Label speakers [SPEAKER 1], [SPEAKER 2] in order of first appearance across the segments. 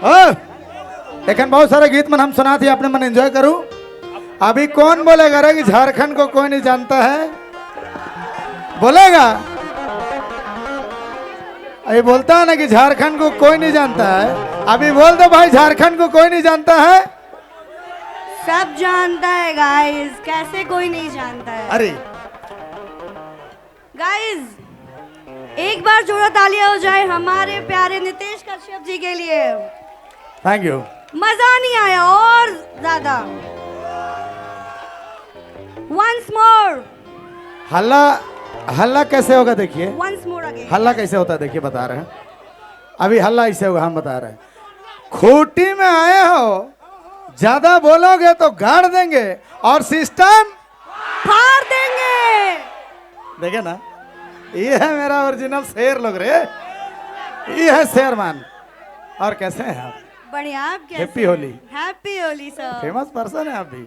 [SPEAKER 1] लेकिन बहुत सारे गीत में हम सुना थी, आपने मन एंजॉय करूं। अभी कौन बोलेगा रे कि झारखंड को कोई नहीं जानता है? बोलेगा? अभी बोलता है ना कि झारखंड को कोई नहीं जानता है। अभी बोल दो भाई, झारखंड को कोई नहीं जानता है।
[SPEAKER 2] सब जानता है गाइस, कैसे कोई नहीं जानता है?
[SPEAKER 1] अरे
[SPEAKER 2] गाइस, एक बार जोड़ा तालियां हो जाए हमारे प्यारे नितेश कश्यप जी के लिए।
[SPEAKER 1] Thank you.
[SPEAKER 2] मजा नहीं आया, और ज्यादा। Once more.
[SPEAKER 1] हल्ला हल्ला कैसे होगा देखिए।
[SPEAKER 2] Once more again.
[SPEAKER 1] हल्ला कैसे होता है देखिए, बता रहे हैं। अभी हल्ला ऐसे होगा, हम बता रहे हैं। खूंटी में आए हो, ज्यादा बोलोगे तो गाड़ देंगे और सिस्टम
[SPEAKER 2] फाड़ देंगे।
[SPEAKER 1] देखे ना, ये है मेरा ओरिजिनल शेर लोग रे, ये है शेरमान। और कैसे हैं आप?
[SPEAKER 2] बढ़िया। आप कैसे?
[SPEAKER 1] Happy Holi.
[SPEAKER 2] Happy Holi sir.
[SPEAKER 1] Famous person है आप भी।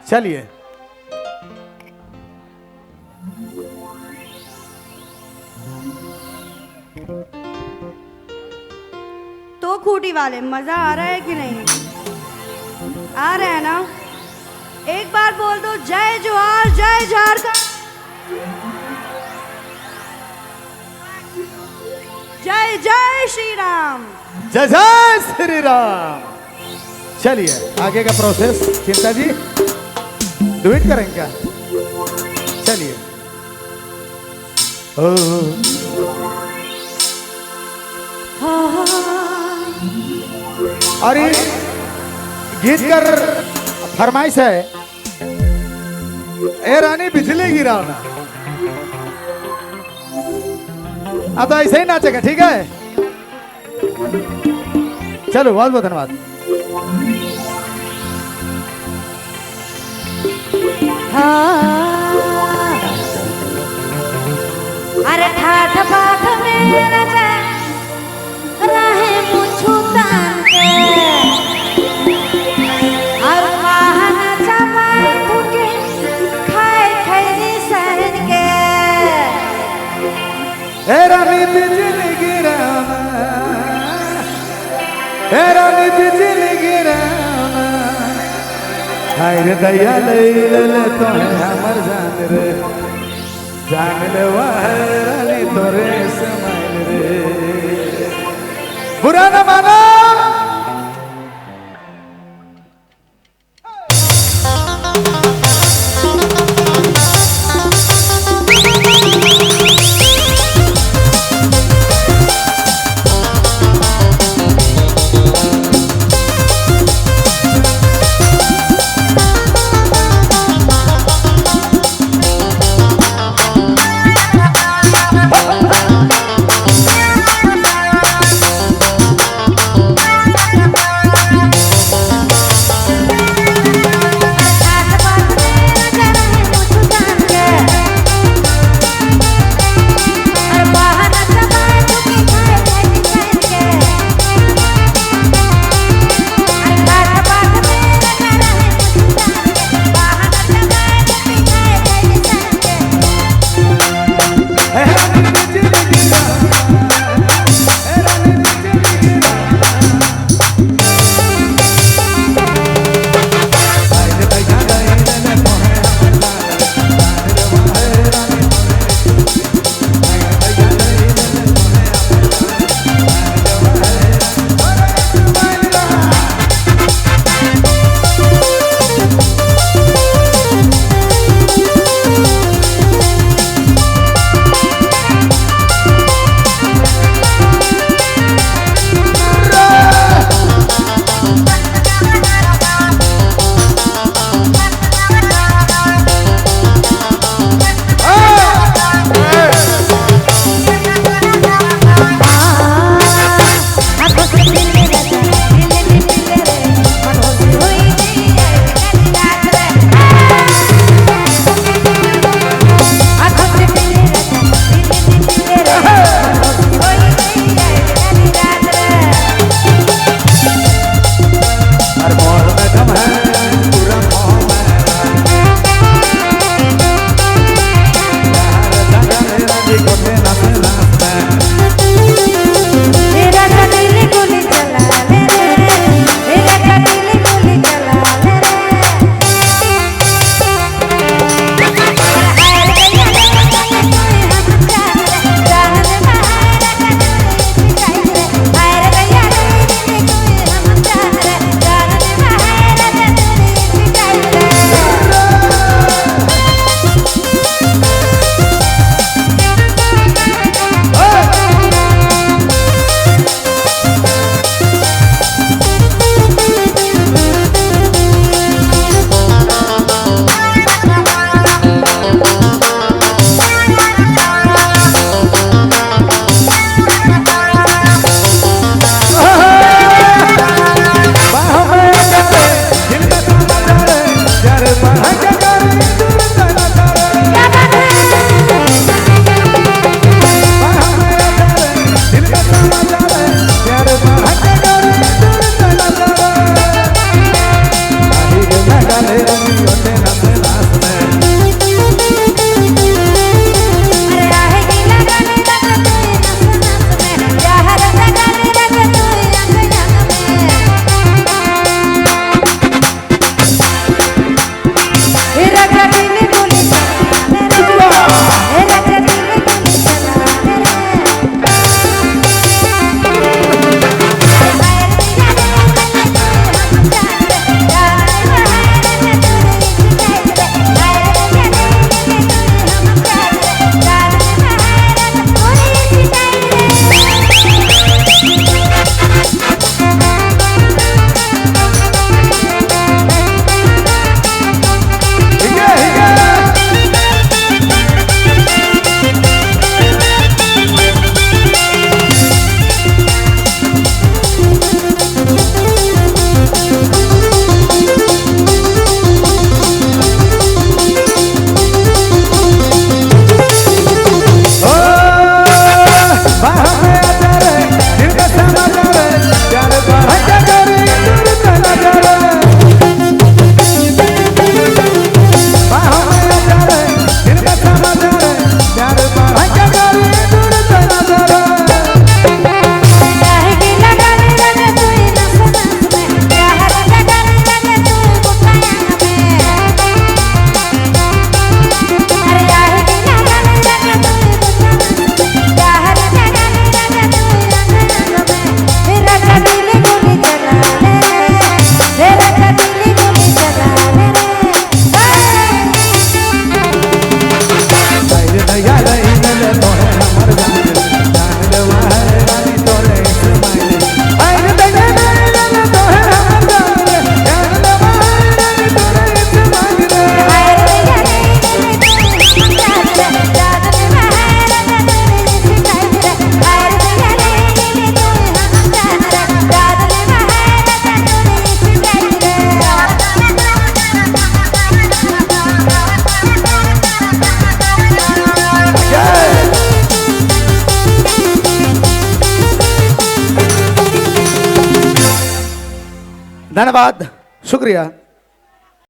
[SPEAKER 1] चलिए,
[SPEAKER 2] तो खूटी वाले, मजा आ रहा है कि नहीं? आ रहा है ना? एक बार बोल दो, जय जोहार, जय झारखंड, जय जय श्री राम।
[SPEAKER 1] जय जय श्री राम। चलिए आगे का प्रोसेस चिंता जी डुएट करेंगे क्या? चलिए। और ये गीत कर फरमाइश है, ए रानी बिजली गिराओ ना। अब तो ऐसे ही नाचेगा, ठीक है? चलो, बहुत बहुत धन्यवाद।
[SPEAKER 2] अरे ठाठ पाठ में रचा रहे मुझू तान के, और वाहन चमाई तुके खाए खैरी सहन के।
[SPEAKER 1] ए रानी बिजली गिराना, ए रानी बिजली गिराना, हाय रे दया ले ले तो हमर जान रे, जान ले वाह रानी तोरे समाइल रे। बुरा न मानो। धन्यवाद शुक्रिया।